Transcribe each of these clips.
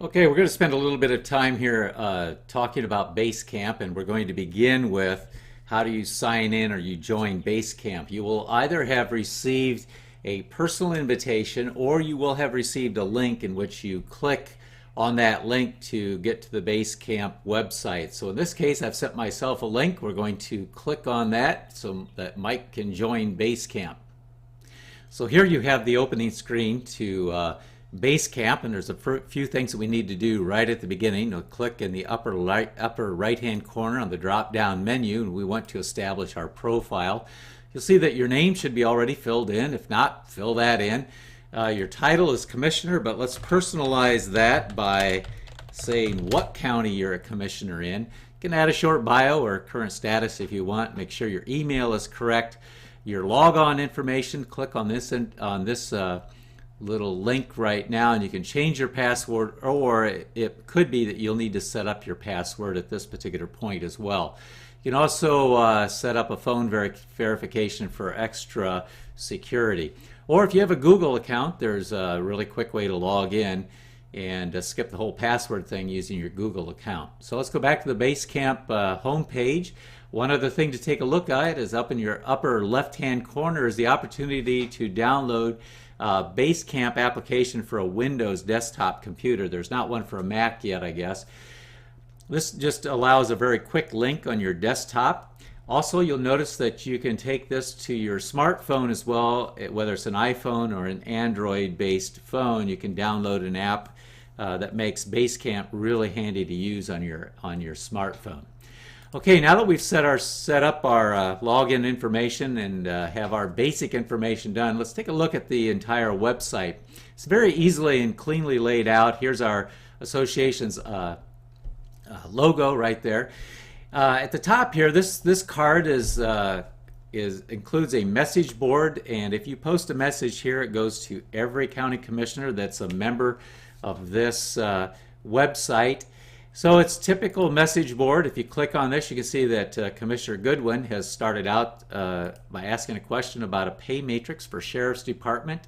Okay, we're going to spend a little bit of time here talking about Basecamp, and we're going to begin with how do you sign in or you join Basecamp. You will either have received a personal invitation or you will have received a link in which you click on that link to get to the Basecamp website. So in this case, I've sent myself a link. We're going to click on that so that Mike can join Basecamp. So here you have the opening screen to Basecamp, and there's a few things that we need to do right at the beginning. We'll click in the upper right hand corner on the drop down menu, and we want to establish our profile. You'll see that your name should be already filled in. If not, fill that in. Your title is commissioner, but let's personalize that by saying what county you're a commissioner in. You can add a short bio or current status if you want. Make sure your email is correct. Your logon information, click on this little link right now, and you can change your password, or it could be that you'll need to set up your password at this particular point as well. You can also set up a phone verification for extra security. Or if you have a Google account, there's a really quick way to log in and skip the whole password thing using your Google account. So let's go back to the Basecamp home page. One other thing to take a look at is up in your upper left-hand corner is the opportunity to download Basecamp application for a Windows desktop computer. There's not one for a Mac yet, I guess. This just allows a very quick link on your desktop. Also, you'll notice that you can take this to your smartphone as well, whether it's an iPhone or an Android-based phone. You can download an app that makes Basecamp really handy to use on your smartphone. Okay, now that we've set up our login information and have our basic information done, let's take a look at the entire website. It's very easily and cleanly laid out. Here's our association's logo right there. At the top here, this card includes a message board, and if you post a message here, it goes to every county commissioner that's a member of this website. So it's typical message board. If you click on this, you can see that Commissioner Goodwin has started out by asking a question about a pay matrix for Sheriff's Department,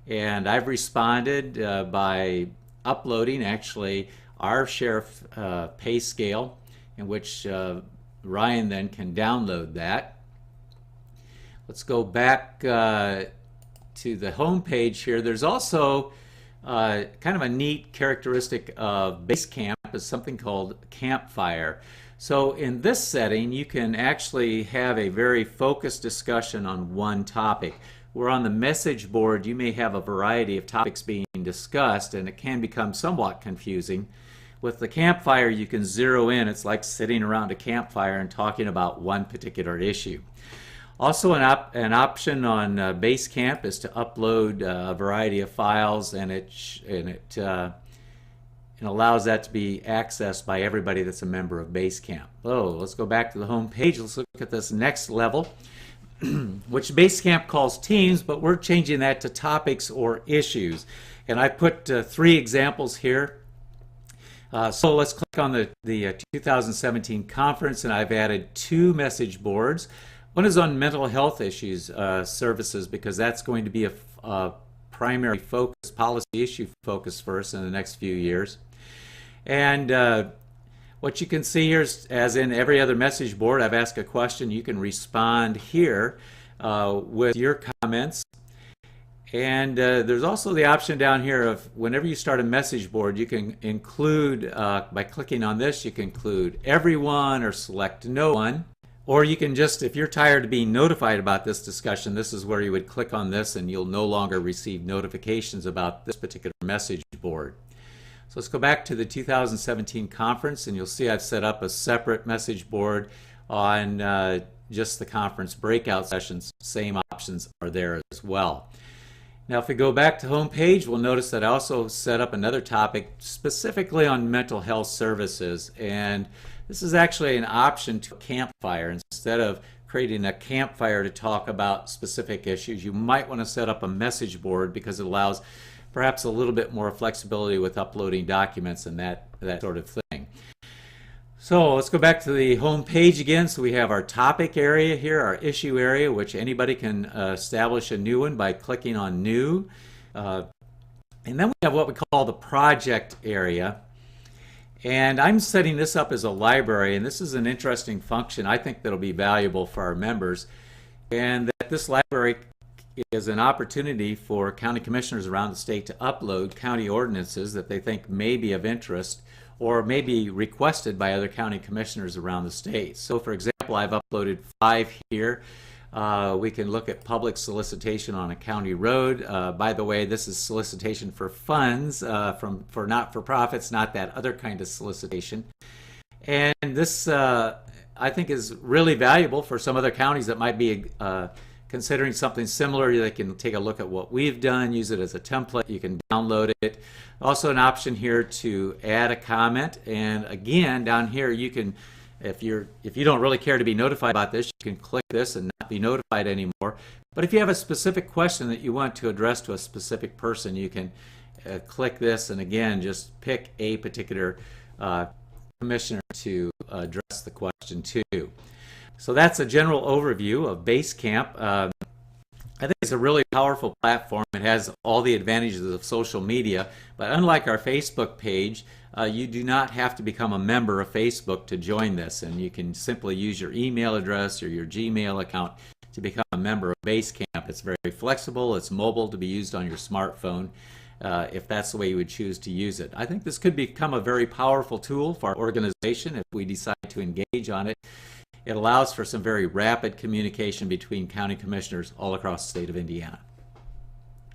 and I've responded by uploading actually our sheriff pay scale, in which Ryan then can download that. Let's go back to the home page here. There's also kind of a neat characteristic of Basecamp is something called Campfire. So in this setting, you can actually have a very focused discussion on one topic. Where on the message board, you may have a variety of topics being discussed, and it can become somewhat confusing. With the Campfire, you can zero in. It's like sitting around a campfire and talking about one particular issue. Also, an option on Basecamp is to upload a variety of files, and it allows that to be accessed by everybody that's a member of Basecamp. Oh, let's go back to the home page. Let's look at this next level, which Basecamp calls teams, but we're changing that to topics or issues. And I put 3 examples here. So let's click on the 2017 conference, and I've added 2 message boards. One is on mental health issues services, because that's going to be a primary focus, policy issue focus for us in the next few years. And what you can see here is, as in every other message board, I've asked a question. You can respond here with your comments. And there's also the option down here of whenever you start a message board, you can include, by clicking on this, you can include everyone or select no one. Or you can just, if you're tired of being notified about this discussion, this is where you would click on this and you'll no longer receive notifications about this particular message board. So let's go back to the 2017 conference, and you'll see I've set up a separate message board on just the conference breakout sessions. Same options are there as well. Now if we go back to home page, we'll notice that I also set up another topic specifically on mental health services, and this is actually an option to Campfire. Instead of creating a Campfire to talk about specific issues, you might want to set up a message board because it allows perhaps a little bit more flexibility with uploading documents and that sort of thing. So let's go back to the home page again. So we have our topic area here, our issue area, which anybody can establish a new one by clicking on new. And then we have what we call the project area. And I'm setting this up as a library, and this is an interesting function I think that'll be valuable for our members. And that this library is an opportunity for county commissioners around the state to upload county ordinances that they think may be of interest or may be requested by other county commissioners around the state. So for example, I've uploaded 5 here. We can look at public solicitation on a county road. By the way, this is solicitation for funds for not-for-profits, not that other kind of solicitation. And this, I think, is really valuable for some other counties that might be considering something similar. They can take a look at what we've done, use it as a template. You can download it. Also an option here to add a comment. And again, down here you can, if you don't really care to be notified about this, you can click this and not be notified anymore. But if you have a specific question that you want to address to a specific person, you can click this and again just pick a particular commissioner to address the question to. So that's a general overview of Basecamp. I think it's a really powerful platform. It has all the advantages of social media, but unlike our Facebook page, you do not have to become a member of Facebook to join this, and you can simply use your email address or your Gmail account to become a member of Basecamp. It's very flexible, it's mobile to be used on your smartphone if that's the way you would choose to use it. I think this could become a very powerful tool for our organization if we decide to engage on it. It allows for some very rapid communication between county commissioners all across the state of Indiana.